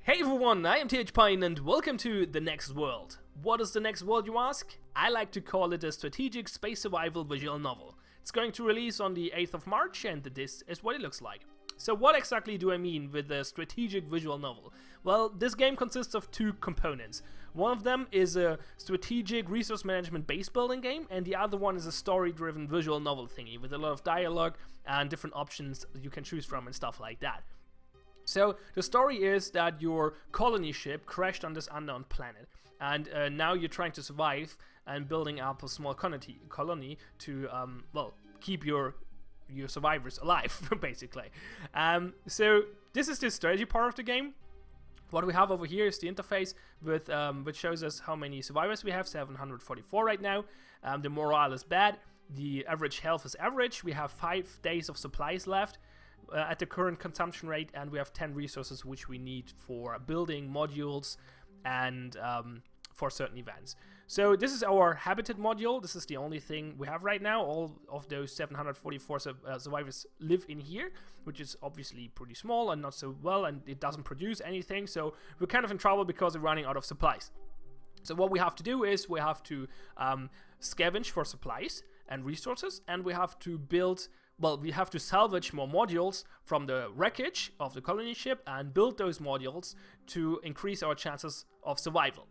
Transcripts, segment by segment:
Hey everyone, I am THPine and welcome to The Next World. What is The Next World, you ask? I like to call it a strategic space survival visual novel. It's going to release on the 8th of March and this is what it looks like. So what exactly do I mean with a strategic visual novel? Well, this game consists of two components. One of them is a strategic resource management base building game, and the other one is a story-driven visual novel thingy with a lot of dialogue and different options you can choose from and stuff like that. So the story is that your colony ship crashed on this unknown planet, and now you're trying to survive and building up a small colony to keep your survivors alive, basically. So this is the strategy part of the game. What we have over here is the interface with which shows us how many survivors we have, 744 right now. The morale is bad. The average health is average. We have 5 days of supplies left at the current consumption rate, and we have 10 resources which we need for building modules and for certain events. So this is our habitat module. This is the only thing we have right now. All of those 744 survivors live in here, which is obviously pretty small and not so well, and it doesn't produce anything, so we're kind of in trouble because we're running out of supplies. So what we have to do is we have to scavenge for supplies and resources, and we have to build, we have to salvage more modules from the wreckage of the colony ship and build those modules to increase our chances of survival.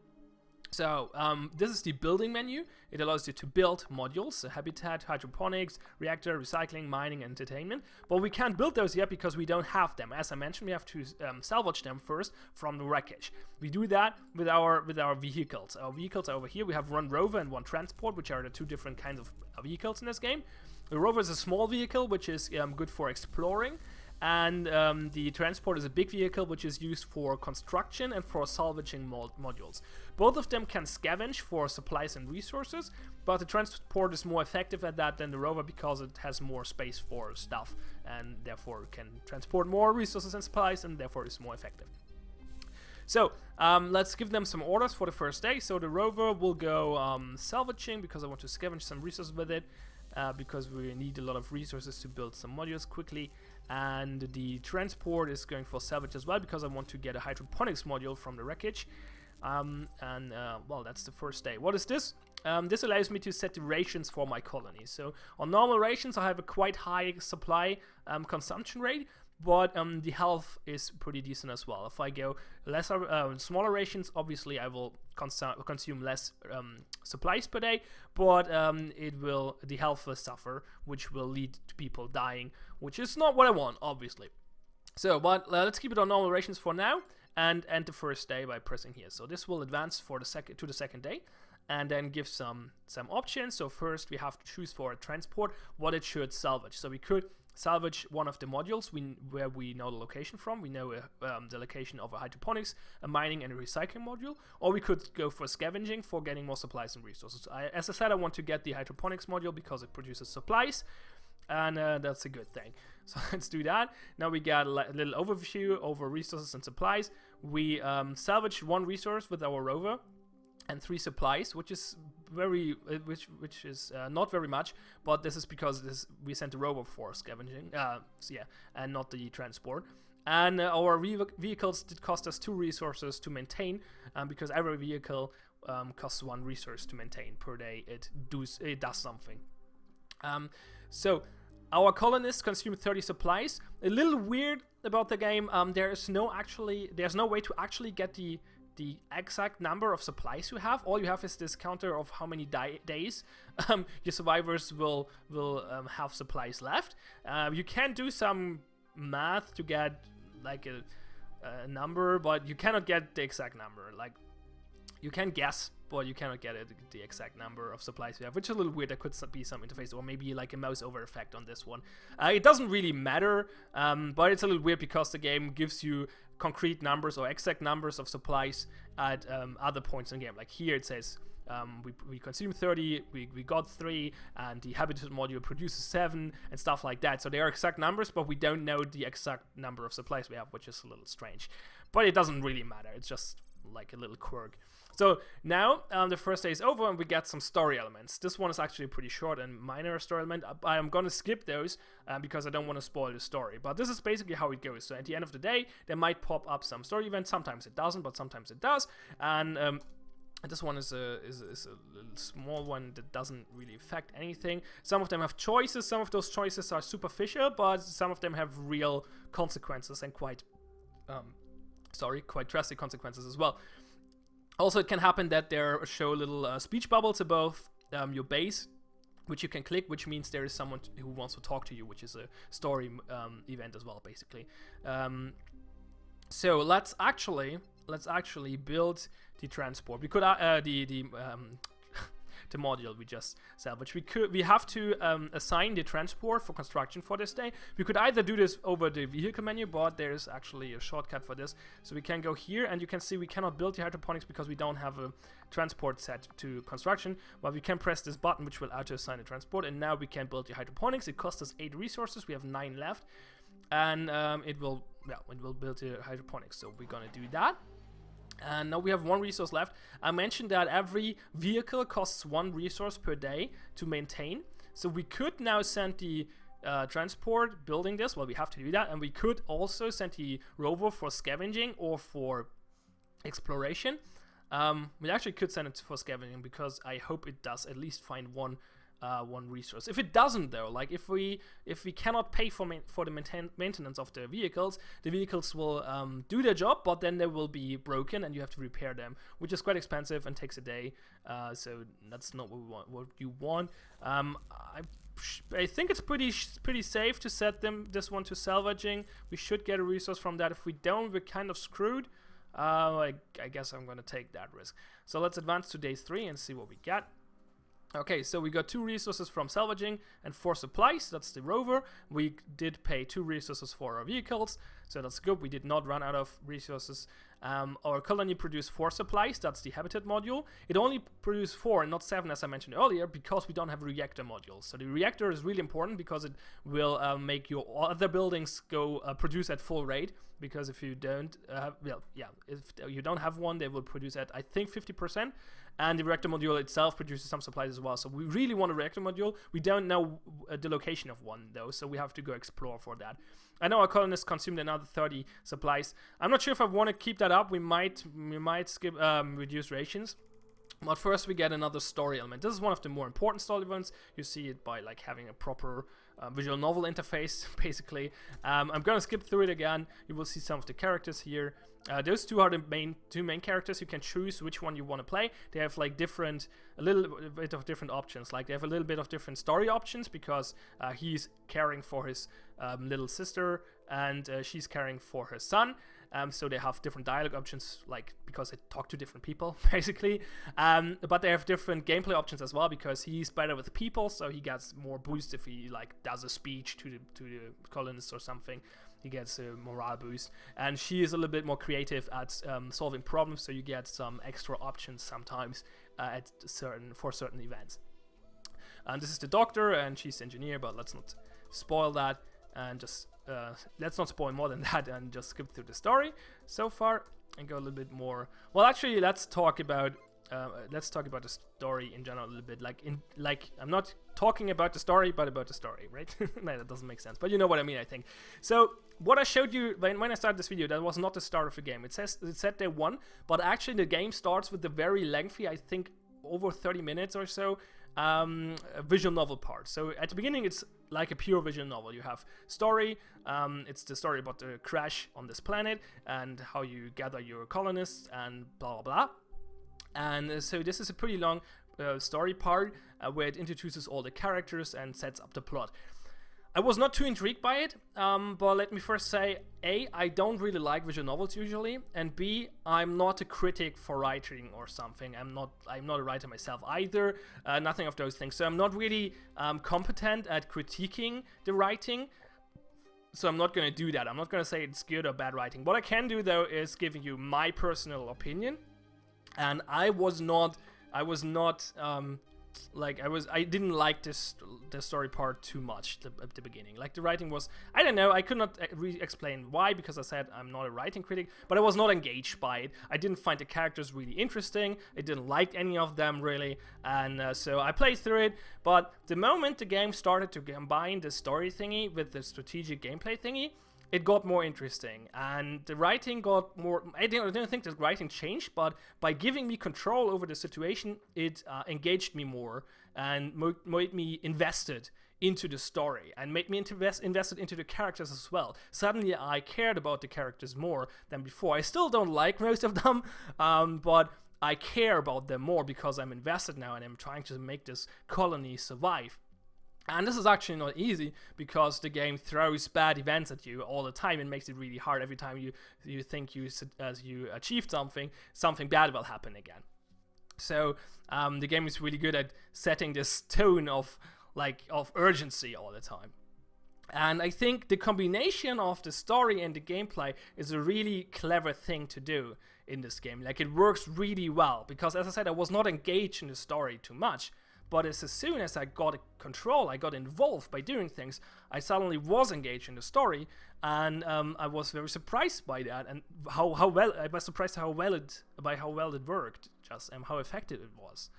So this is the building menu. It allows you to build modules, so habitat, hydroponics, reactor, recycling, mining, and entertainment. But we can't build those yet because we don't have them. As I mentioned, we have to salvage them first from the wreckage. We do that with our vehicles. Our vehicles are over here. We have one rover and one transport, which are the two different kinds of vehicles in this game. The rover is a small vehicle, which is good for exploring. And the transport is a big vehicle which is used for construction and for salvaging modules. Both of them can scavenge for supplies and resources, but the transport is more effective at that than the rover because it has more space for stuff and therefore can transport more resources and supplies and therefore is more effective. So let's give them some orders for the first day. So the rover will go salvaging because I want to scavenge some resources with it. Because we need a lot of resources to build some modules quickly, and the transport is going for salvage as well because I want to get a hydroponics module from the wreckage. Well, that's the first day. What is this? This allows me to set the rations for my colony. So on normal rations I have a quite high supply consumption rate, but the health is pretty decent as well. If I go smaller rations, obviously I will consume less supplies per day, but the health will suffer, which will lead to people dying, which is not what I want, obviously. So, but let's keep it on normal rations for now and end the first day by pressing here. So this will advance for the second day, and then give some options. So first we have to choose for a transport what it should salvage. So we could salvage one of the modules where we know the location from. We know the location of a hydroponics, a mining, and a recycling module. Or we could go for scavenging for getting more supplies and resources. As I said, I want to get the hydroponics module because it produces supplies, and that's a good thing. So let's do that. Now we got a little overview over resources and supplies. We salvaged one resource with our rover and 3 supplies, which is not very much, but this is because we sent the rover for scavenging, and not the transport. And our vehicles did cost us 2 resources to maintain, because every vehicle costs 1 resource to maintain per day. It does something. So our colonists consume 30 supplies. A little weird about the game. There's no way to actually get the exact number of supplies you have. All you have is this counter of how many days your survivors will have supplies left. You can do some math to get like a number, but you cannot get the exact number. Like, you can guess, but you cannot get the exact number of supplies you have, which is a little weird. There could be some interface or maybe like a mouse over effect on this one. It doesn't really matter, but it's a little weird because the game gives you concrete numbers or exact numbers of supplies at other points in the game. Like here it says we consume 30, we got 3, and the habitat module produces 7 and stuff like that. So they are exact numbers, but we don't know the exact number of supplies we have, which is a little strange. But it doesn't really matter. It's just like a little quirk. So now the first day is over and we get some story elements. This one is actually pretty short and minor story element. I'm gonna skip those because I don't want to spoil the story. But this is basically how it goes. So at the end of the day, there might pop up some story event. Sometimes it doesn't, but sometimes it does. And this one is a little small one that doesn't really affect anything. Some of them have choices. Some of those choices are superficial, but some of them have real consequences and quite drastic consequences as well. Also, it can happen that there show little speech bubbles above your base, which you can click, which means there is someone who wants to talk to you, which is a story event as well, basically. So let's actually build the transport. We could the module we just salvaged. We have to assign the transport for construction for this day. We could either do this over the vehicle menu, but there is actually a shortcut for this. So we can go here, and you can see we cannot build the hydroponics because we don't have a transport set to construction. But we can press this button, which will auto-assign the transport, and now we can build the hydroponics. It costs us 8 resources. We have 9 left, and it will build the hydroponics. So we're gonna do that. And now we have 1 resource left. I mentioned that every vehicle costs 1 resource per day to maintain. So we could now send the transport building this. Well, we have to do that. And we could also send the rover for scavenging or for exploration. We actually could send it for scavenging because I hope it does at least find one resource. If it doesn't, though, like if we cannot pay for the maintenance of the vehicles will do their job, but then they will be broken and you have to repair them, which is quite expensive and takes a day. So that's not what we want. What you want. I think it's pretty safe to set this one to salvaging. We should get a resource from that. If we don't, we're kind of screwed. I guess I'm gonna take that risk. So let's advance to day 3 and see what we get. Okay, so we got 2 resources from salvaging and 4 supplies. That's the rover. We did pay 2 resources for our vehicles, so that's good. We did not run out of resources. Our colony produced 4 supplies. That's the habitat module. It only produced 4 and not 7, as I mentioned earlier, because we don't have a reactor module. So the reactor is really important because it will make your other buildings go produce at full rate. Because if you don't, if you don't have one, they will produce at, I think, 50%. And the reactor module itself produces some supplies as well. So we really want a reactor module. We don't know the location of one, though, so we have to go explore for that. I know our colonists consumed another 30 supplies. I'm not sure if I want to keep that up. We might skip reduce rations. But first we get another story element. This is one of the more important story elements. You see it by like having a proper visual novel interface, basically. I'm gonna skip through it again. You will see some of the characters here. Those 2 are the two main characters. You can choose which one you want to play. They have like a little bit of different options. Like they have a little bit of different story options because he's caring for his little sister and she's caring for her son. So they have different dialogue options, like because they talk to different people, basically. But they have different gameplay options as well because he's better with people, so he gets more boost if he like does a speech to the colonists or something. He gets a morale boost, and she is a little bit more creative at solving problems, so you get some extra options sometimes for certain events. And this is the doctor, and she's the engineer, but let's not spoil that, and just let's not spoil more than that, and just skip through the story so far and go a little bit more. Well, actually, let's talk about the story in general a little bit. Like I'm not talking about the story, but about the story, right? No, that doesn't make sense, but you know what I mean, I think. So what I showed you when I started this video, that was not the start of the game. It said day 1, but actually the game starts with the very lengthy, I think over 30 minutes or so, visual novel part. So at the beginning it's like a pure visual novel. You have story, it's the story about the crash on this planet and how you gather your colonists and blah blah blah. And so this is a pretty long story part where it introduces all the characters and sets up the plot. I was not too intrigued by it, but let me first say, A, I don't really like visual novels usually, and B, I'm not a critic for writing or something. I'm not a writer myself either, nothing of those things. So I'm not really competent at critiquing the writing, so I'm not going to do that. I'm not going to say it's good or bad writing. What I can do, though, is giving you my personal opinion, and I was not like I didn't like the story part too much at the beginning. Like the writing was, I don't know, I could not explain why, because I said I'm not a writing critic, but I was not engaged by it. I didn't find the characters really interesting. I didn't like any of them really, and so I played through it. But the moment the game started to combine the story thingy with the strategic gameplay thingy, it got more interesting, and the writing got more. I don't think the writing changed, but by giving me control over the situation, it engaged me more and made me invested into the story and made me invested into the characters as well. Suddenly, I cared about the characters more than before. I still don't like most of them, but I care about them more because I'm invested now and I'm trying to make this colony survive. And this is actually not easy because the game throws bad events at you all the time and makes it really hard. Every time you think you achieved something bad will happen again. So the game is really good at setting this tone of urgency all the time. And I think the combination of the story and the gameplay is a really clever thing to do in this game. Like, it works really well because, as I said, I was not engaged in the story too much. But as soon as I got control, I got involved by doing things, I suddenly was engaged in the story, and I was very surprised by that, and how well I was surprised how well it worked, just and how effective it was.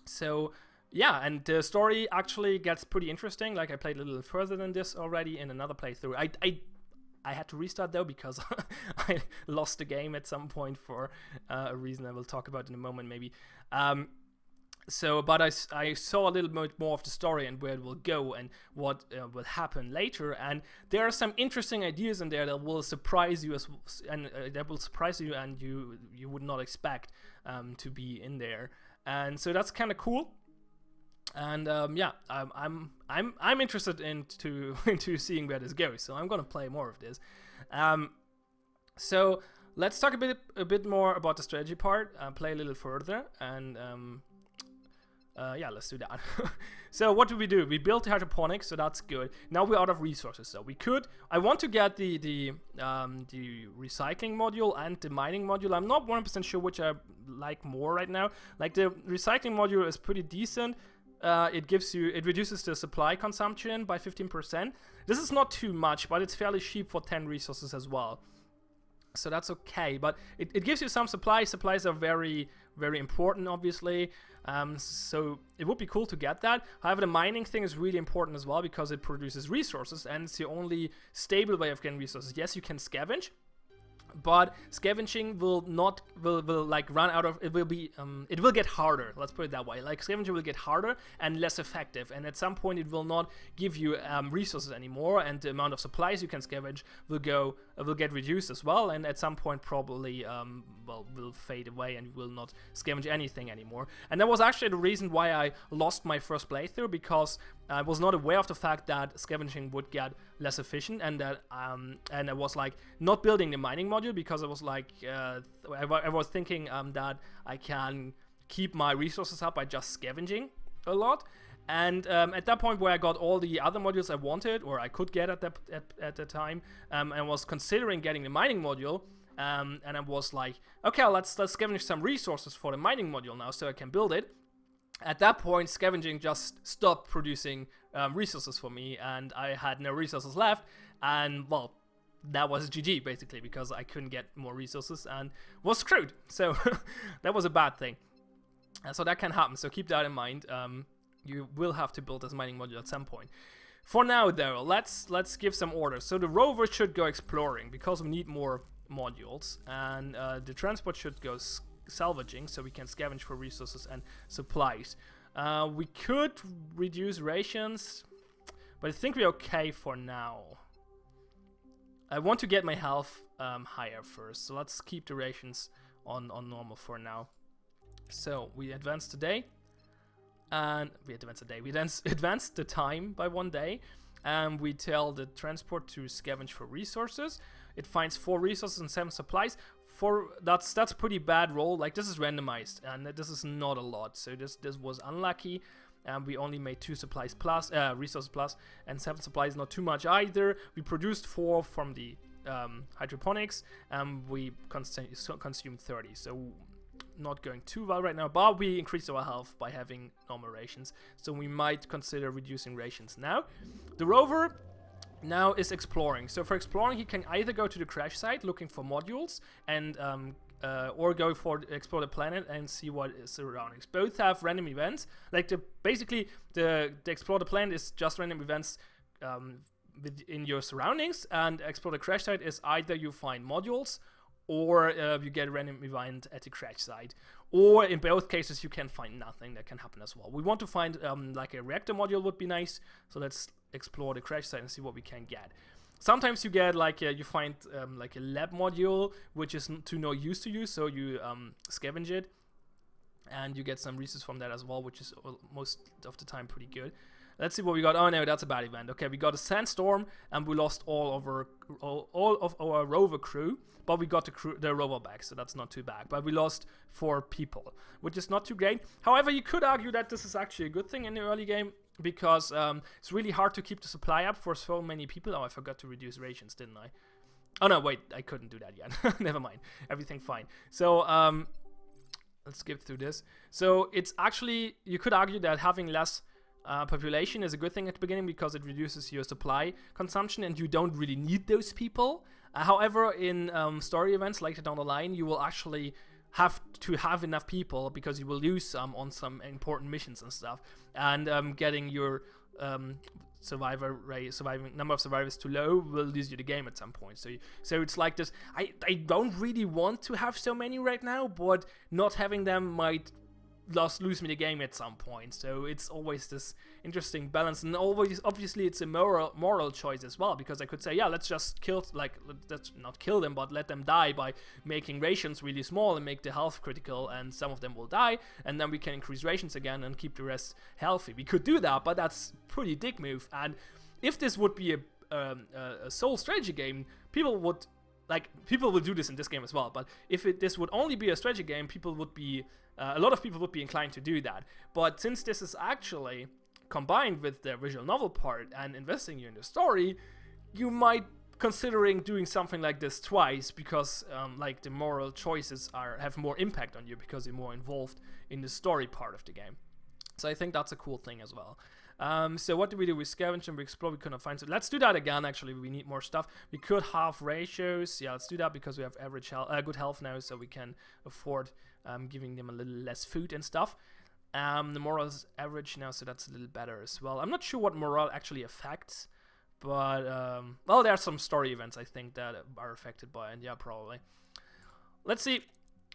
So yeah, and the story actually gets pretty interesting. Like, I played a little further than this already in another playthrough. I had to restart though because I lost the game at some point for a reason I will talk about in a moment maybe. But I saw a little bit more of the story and where it will go and what will happen later, and there are some interesting ideas in there that will surprise you and you would not expect to be in there, and so that's kind of cool. And yeah, I'm interested into seeing where this goes, so I'm gonna play more of this. So let's talk a bit more about the strategy part, play a little further, and yeah, let's do that. So what do? We built the hydroponics, so that's good. Now we're out of resources, so I want to get the recycling module and the mining module. I'm not 100% sure which I like more right now. Like, the recycling module is pretty decent. It reduces the supply consumption by 15%. This is not too much, but it's fairly cheap for 10 resources as well. So that's okay, but it gives you some supplies. Supplies are very, very important, obviously. So it would be cool to get that. However, the mining thing is really important as well because it produces resources, and it's the only stable way of getting resources. Yes, you can scavenge, but scavenging will like run out of, it will get harder, let's put it that way. Like, scavenging will get harder and less effective, and at some point it will not give you resources anymore, and the amount of supplies you can scavenge will get reduced as well, and at some point probably will fade away and will not scavenge anything anymore. And that was actually the reason why I lost my first playthrough, because I was not aware of the fact that scavenging would get less efficient, and that and I was like not building the mining module because I was like I was thinking that I can keep my resources up by just scavenging a lot. And at that point where I got all the other modules I wanted, or I could get at the time, and I was considering getting the mining module, and I was like, okay, let's scavenge some resources for the mining module now so I can build it. At that point, scavenging just stopped producing resources for me, and I had no resources left, and well, that was GG basically, because I couldn't get more resources and was screwed. So that was a bad thing. So that can happen, so keep that in mind. You will have to build this mining module at some point. For now though, let's give some orders. So the rover should go exploring because we need more modules, and the transport should go salvaging so we can scavenge for resources and supplies. We could reduce rations, but I think we're okay for now. I want to get my health higher first, so let's keep the rations on normal for now. So we advanced today, and we then advanced the time by 1 day, and we tell the transport to scavenge for resources. It finds 4 resources and 7 supplies. That's pretty bad roll. Like, this is randomized, and this is not a lot, so this was unlucky. We only made 2 supplies plus resources plus, and 7 supplies, not too much either. We produced 4 from the hydroponics, and we consumed 30, so not going too well right now, but we increased our health by having normal rations, so we might consider reducing rations now. The rover now is exploring. So for exploring, he can either go to the crash site looking for modules and or go for explore the planet and see what is surroundings. Both have random events. Like basically the explore the planet is just random events within your surroundings, and explore the crash site is either you find modules or you get a random event at the crash site, or in both cases you can find nothing. That can happen as well. We want to find like a reactor module would be nice, so let's explore the crash site and see what we can get. Sometimes you get like you find like a lab module which is to no use to you, so you scavenge it and you get some resources from that as well, which is most of the time pretty good. Let's see what we got. Oh no, that's a bad event. Okay, we got a sandstorm and we lost all of our rover crew, but we got the rover back, so that's not too bad. But we lost 4 people, which is not too great. However, you could argue that this is actually a good thing in the early game, because it's really hard to keep the supply up for so many people. Oh, I forgot to reduce rations, didn't I? Oh no, wait, I couldn't do that yet. Never mind, everything fine. So let's skip through this. So it's actually, you could argue that having less population is a good thing at the beginning, because it reduces your supply consumption and you don't really need those people. However, in story events later down the line, you will actually have to have enough people, because you will lose some on some important missions and stuff, and getting your surviving number of survivors too low will lose you the game at some point. So it's like this. I don't really want to have so many right now, but not having them might lose me the game at some point. So it's always this interesting balance, and always obviously it's a moral choice as well, because I could say, yeah, let's just let's not kill them, but let them die by making rations really small and make the health critical, and some of them will die, and then we can increase rations again and keep the rest healthy. We could do that, but that's pretty dick move. And if this would be a sole strategy game, people will do this in this game as well. But if this would only be a strategy game, people would be a lot of people would be inclined to do that. But since this is actually combined with the visual novel part and investing you in the story, you might considering doing something like this twice, because like the moral choices have more impact on you because you're more involved in the story part of the game. So I think that's a cool thing as well. So what do? We scavenge and we explore. We couldn't find. So let's do that again. Actually, we need more stuff. We could halve ratios. Yeah, let's do that, because we have average good health now, so we can afford giving them a little less food and stuff. The morale is average now, so that's a little better as well. I'm not sure what morale actually affects, but well, there are some story events I think that are affected by it. Yeah, probably. Let's see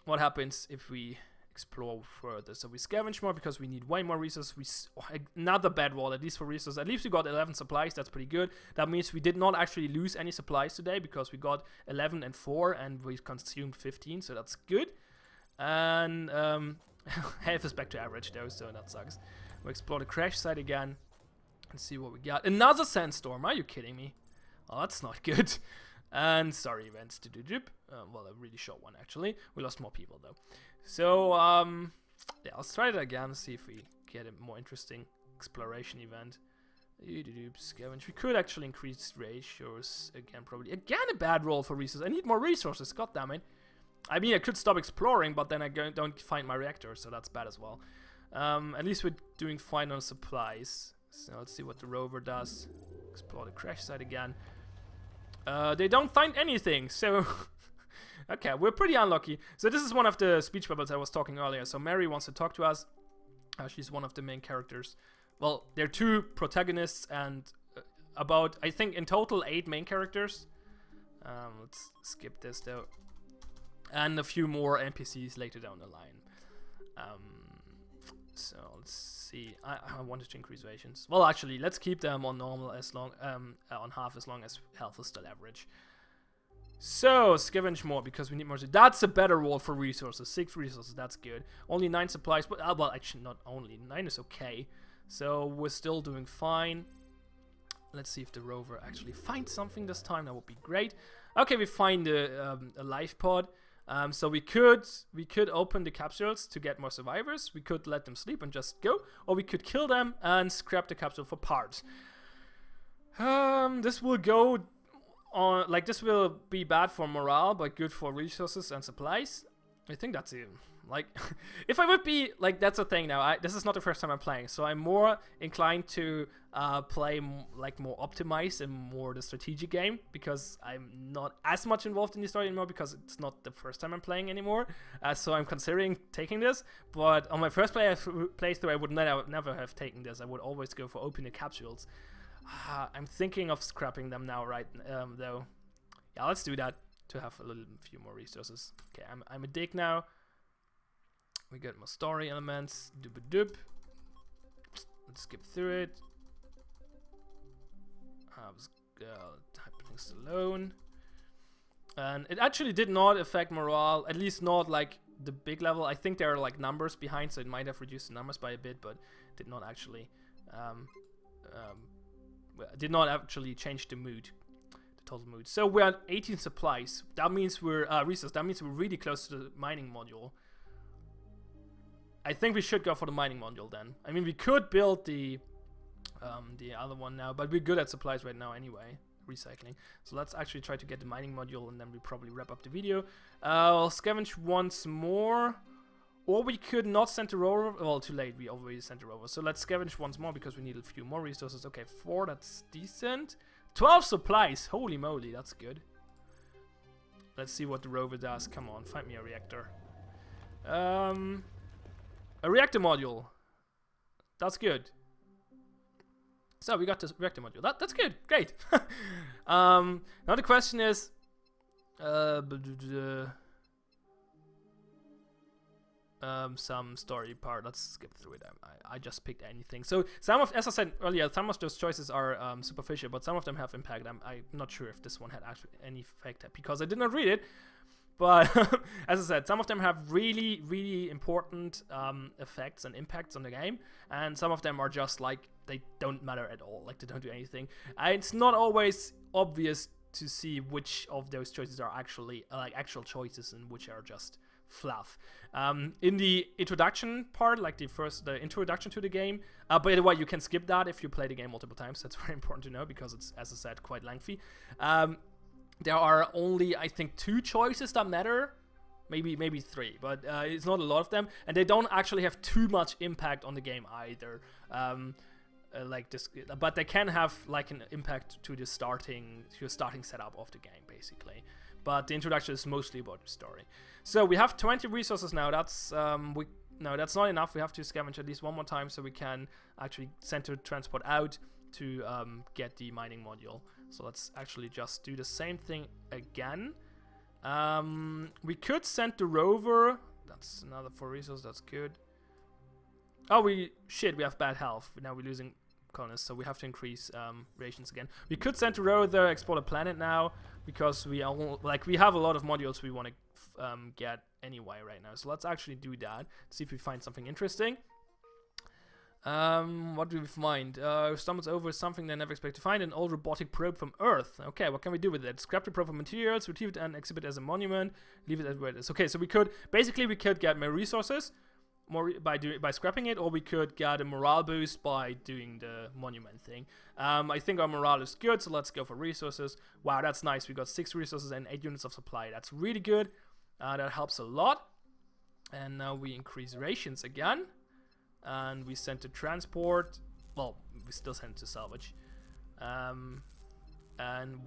what happens if we explore further. So we scavenge more because we need way more resources. Another bad roll, at least for resources. At least we got 11 supplies. That's pretty good. That means we did not actually lose any supplies today, because we got 11 and 4 and we consumed 15, so that's good. And health is back to average though, so that sucks. We'll explore the crash site again and see what we got. Another sandstorm, are you kidding me? Oh, that's not good. And story events. Well, a really short one actually. We lost more people though. So yeah, let's try it again, see if we get a more interesting exploration event. Scavenge. We could actually increase ratios again, probably. Again, a bad roll for resources. I need more resources, god damn it. I mean, I could stop exploring, but then I don't find my reactor, so that's bad as well. At least we're doing fine on supplies. So let's see what the rover does. Explore the crash site again. They don't find anything, so... Okay, we're pretty unlucky. So this is one of the speech bubbles I was talking earlier. So Mary wants to talk to us. She's one of the main characters. Well, there are 2 protagonists and about, I think, in total 8 main characters. Let's skip this though. And a few more NPCs later down the line. So let's see. I wanted to increase rations. Well, actually, let's keep them on normal as long, on half as long as health is still average. So scavenge more because we need more. That's a better roll for resources. 6 resources. That's good. Only 9 supplies, but well, actually not only 9 is okay. So we're still doing fine. Let's see if the rover actually finds something this time. That would be great. Okay, we find a life pod. So we could open the capsules to get more survivors. We could let them sleep and just go, or we could kill them and scrap the capsule for parts. This will go on, like, this will be bad for morale, but good for resources and supplies. I think that's Like, if I would be like, that's the thing now. This is not the first time I'm playing, so I'm more inclined to play like more optimized and more the strategic game, because I'm not as much involved in the story anymore, because it's not the first time I'm playing anymore. So I'm considering taking this, but on my first playthrough, I would never have taken this. I would always go for opening the capsules. I'm thinking of scrapping them now, right? Though, yeah, let's do that to have a few more resources. Okay, I'm a dig now. We got more story elements. Doop. Let's skip through it. Hyperlink Stallone. And it actually did not affect morale, at least not like the big level. I think there are like numbers behind, so it might have reduced the numbers by a bit, but did not actually change the mood, the total mood. So we're at 18 supplies. That means we're resource. That means we're really close to the mining module. I think we should go for the mining module then. I mean, we could build the other one now, but we're good at supplies right now anyway. Recycling. So let's actually try to get the mining module, and then we probably wrap up the video. I'll scavenge once more. Or we could not send the rover. Well, too late. We already sent the rover. So let's scavenge once more because we need a few more resources. Okay, 4. That's decent. 12 supplies. Holy moly, that's good. Let's see what the rover does. Come on, find me a reactor. A reactor module. That's good. So we got this reactor module. That's good. Great. Now the question is, some story part. Let's skip through it. I just picked anything. So some of, as I said earlier, some of those choices are superficial, but some of them have impact. I'm not sure if this one had actually any effect because I did not read it. But as I said, some of them have really, really important effects and impacts on the game, and some of them are just like they don't matter at all, like they don't do anything. It's not always obvious to see which of those choices are actually like actual choices and which are just fluff. In the introduction part, like the introduction to the game, by the way, you can skip that if you play the game multiple times. That's very important to know because it's, as I said, quite lengthy. There are only, I think, 2 choices that matter, maybe 3, but it's not a lot of them, and they don't actually have too much impact on the game either. Like this, but they can have like an impact to the starting setup of the game, basically. But the introduction is mostly about the story. So we have 20 resources now. That's no, that's not enough. We have to scavenge at least one more time so we can actually send the transport out to get the mining module. So let's actually just do the same thing again. We could send the rover. That's another 4 resources. That's good. Oh, we have bad health. Now we're losing colonists, so we have to increase rations again. We could send the rover there, explore the planet now, because we have a lot of modules we want to get anyway right now. So let's actually do that. See if we find something interesting. What do we find? Stumbles over something they never expect to find, an old robotic probe from Earth. Okay, what can we do with it? Scrap the probe for materials, retrieve it and exhibit it as a monument, leave it as where it is. Okay, so we could get more resources by scrapping it, or we could get a morale boost by doing the monument thing. I think our morale is good, so let's go for resources. Wow, that's nice. We got 6 resources and 8 units of supply. That's really good. That helps a lot. And now we increase rations again. And we send to transport. Well, we still send to salvage. And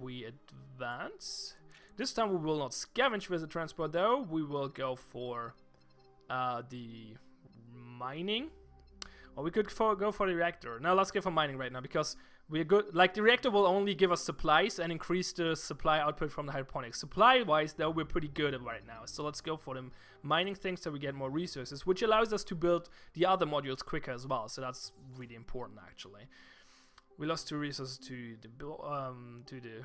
we advance. This time we will not scavenge with the transport though. We will go for the mining. Or we could go for the reactor. Now let's go for mining right now because we're good. Like the reactor will only give us supplies and increase the supply output from the hydroponics. Supply wise though, we're pretty good at right now. So let's go for the mining thing so we get more resources, which allows us to build the other modules quicker as well. So that's really important actually. We lost 2 resources to the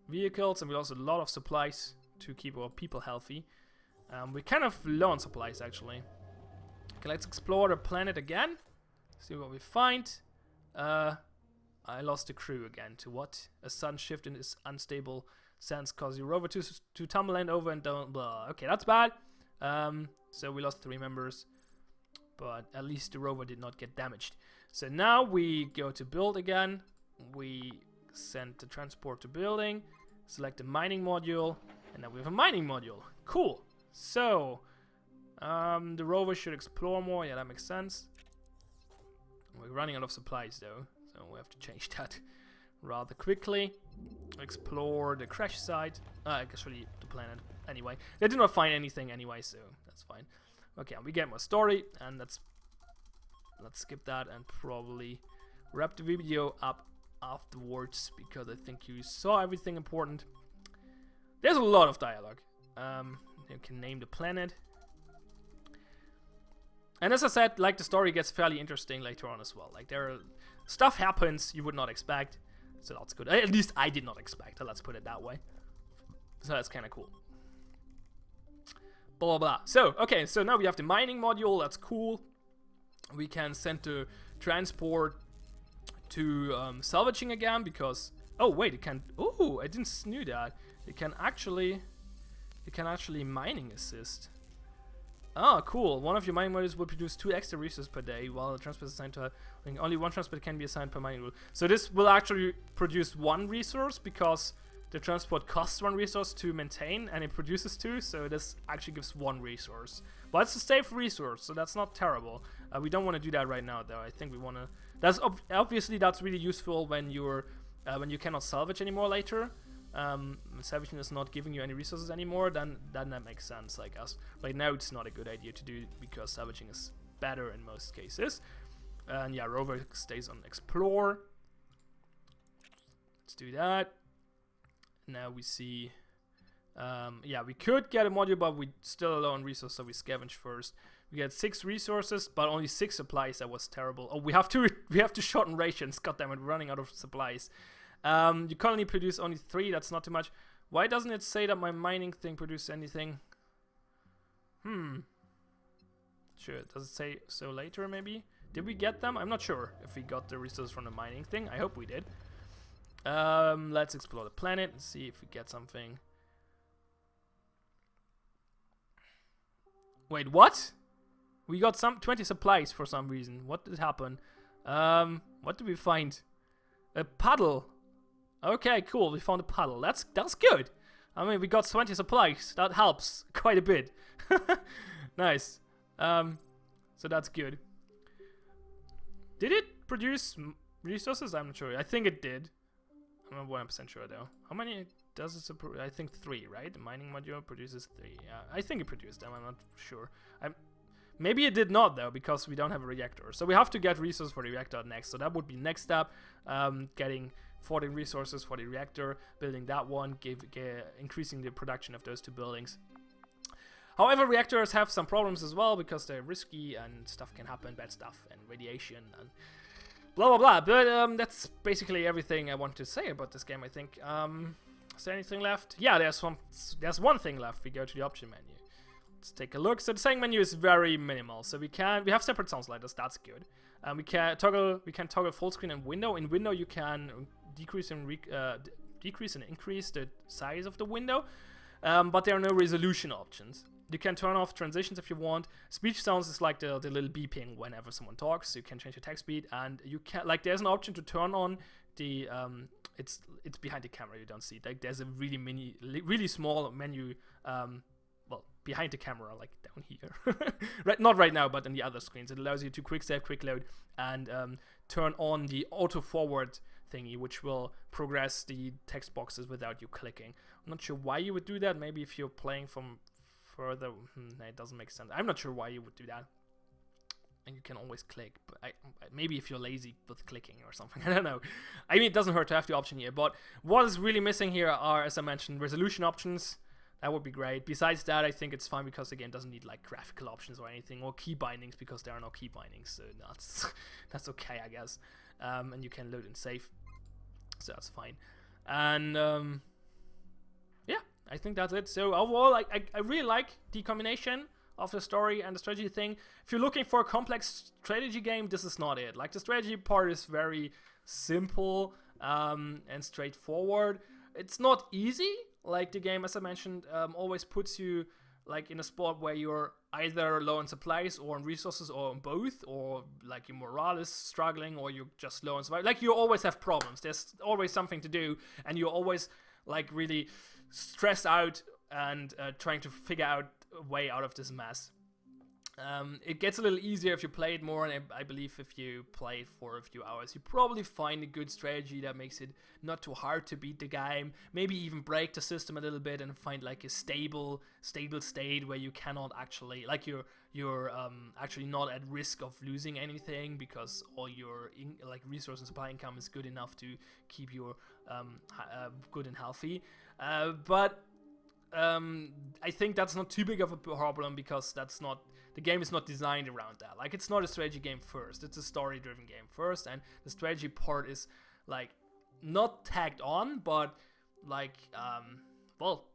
vehicles, and we lost a lot of supplies to keep our people healthy. We're kind of low on supplies actually. Okay, let's explore the planet again. See what we find. I lost the crew again to what? A sudden shift in this unstable sands causes your rover to tumble end over and down. Blah. Okay, that's bad. So we lost 3 members, but at least the rover did not get damaged. So now we go to build again. We send the transport to building, select the mining module, and now we have a mining module. Cool. So The rover should explore more. Yeah, that makes sense. We're running out of supplies though, so we have to change that rather quickly. Explore the crash site. Actually, the planet. Anyway, they did not find anything anyway, so that's fine. Okay, we get more story, and let's skip that and probably wrap the video up afterwards, because I think you saw everything important. There's a lot of dialogue. You can name the planet. And as I said, like, the story gets fairly interesting later on as well. Like, stuff happens you would not expect, so that's good. At least I did not expect, let's put it that way. So that's kind of cool. Blah, blah, blah. So, okay, so now we have the mining module, that's cool. We can send the transport to salvaging again, because... Oh, wait, it can... Oh, I didn't knew that. It can actually mining assist. Oh, cool. One of your mining modules will produce 2 extra resources per day, while the transport is assigned to only 1 transport can be assigned per mining rule. So this will actually produce 1 resource, because the transport costs 1 resource to maintain, and it produces 2, so this actually gives 1 resource. But it's a safe resource, so that's not terrible. We don't want to do that right now, though. I think we want to... That's obviously that's really useful when you're when you cannot salvage anymore later. Salvaging is not giving you any resources anymore, then that makes sense. Like, us right now, it's not a good idea to do, because salvaging is better in most cases. And yeah, rover stays on explore. Let's do that. Now we see, yeah, we could get a module, but we still low on resources, so we scavenge first. We get 6 resources, but only 6 supplies. That was terrible. Oh, we have to shorten rations. Goddammit, we're running out of supplies. You currently produce only 3, that's not too much. Why doesn't it say that my mining thing produces anything? Sure, does it say so later maybe? Did we get them? I'm not sure if we got the resources from the mining thing. I hope we did. Let's explore the planet and see if we get something. Wait, what? We got 20 supplies for some reason. What did happen? What did we find? A puddle. Okay, cool. We found a puddle. That's good. I mean, we got 20 supplies. That helps quite a bit. Nice. So that's good. Did it produce resources? I'm not sure. I think it did. I'm not 100% sure though. How many does it? I think 3, right? The mining module produces 3. Yeah, I think it produced them. I'm not sure. Maybe it did not though, because we don't have a reactor. So we have to get resources for the reactor next. So that would be next step. Getting 40 resources for the reactor, building that one, increasing the production of those 2 buildings. However, reactors have some problems as well, because they're risky and stuff can happen, bad stuff, and radiation and blah blah blah. But that's basically everything I want to say about this game, I think. Is there anything left? Yeah, there's one thing left. We go to the option menu. Let's take a look. So the setting menu is very minimal. So we have separate sound sliders. That's good. We can toggle full screen and window. In window, you can decrease and increase the size of the window, but there are no resolution options. You can turn off transitions if you want. Speech sounds is like the little beeping whenever someone talks. So you can change the text speed, and you can, like, there's an option to turn on the it's behind the camera. You don't see it. Like, there's a really small menu. Well, behind the camera, like down here. Right, not right now, but on the other screens. It allows you to quick save, quick load, and turn on the auto forward thingy, which will progress the text boxes without you clicking. I'm not sure why you would do that. Maybe if you're playing from further, it doesn't make sense. I'm not sure why you would do that. And you can always click, but maybe if you're lazy with clicking or something, I don't know. I mean, it doesn't hurt to have the option here, but what is really missing here are, as I mentioned, resolution options. That would be great. Besides that, I think it's fine, because the game doesn't need like graphical options or anything, or key bindings, because there are no key bindings, so that's okay, I guess. And you can load and save, so that's fine. And yeah, I think that's it. So overall, I really like the combination of the story and the strategy thing. If you're looking for a complex strategy game, this is not it. Like, the strategy part is very simple and straightforward. It's not easy. Like, the game, as I mentioned, always puts you like in a spot where you're either low on supplies or on resources, or on both, or like your morale is struggling, or you're just low on supplies. Like, you always have problems. There's always something to do, and you're always like really stressed out and trying to figure out a way out of this mess. It gets a little easier if you play it more, and I believe if you play it for a few hours, you probably find a good strategy that makes it not too hard to beat the game. Maybe even break the system a little bit and find like a stable state where you cannot actually, like you're actually not at risk of losing anything because all your like resource and supply income is good enough to keep you good and healthy. But I think that's not too big of a problem because the game is not designed around that. Like, it's not a strategy game first, it's a story-driven game first, and the strategy part is like not tagged on, but like well,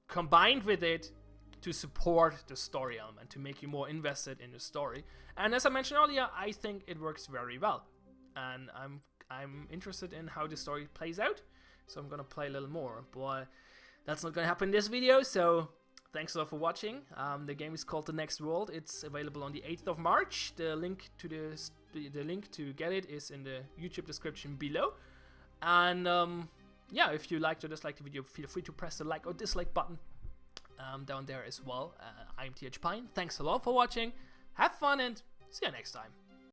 combined with it to support the story element, to make you more invested in the story. And as I mentioned earlier, I think it works very well, and I'm interested in how the story plays out, so I'm gonna play a little more, but that's not gonna happen in this video. So thanks a lot for watching. The game is called The Next World. It's available on the 8th of March. The link to the link to get it is in the YouTube description below. And yeah, if you liked or disliked the video, feel free to press the like or dislike button down there as well. I'm TH Pine. Thanks a lot for watching. Have fun and see you next time.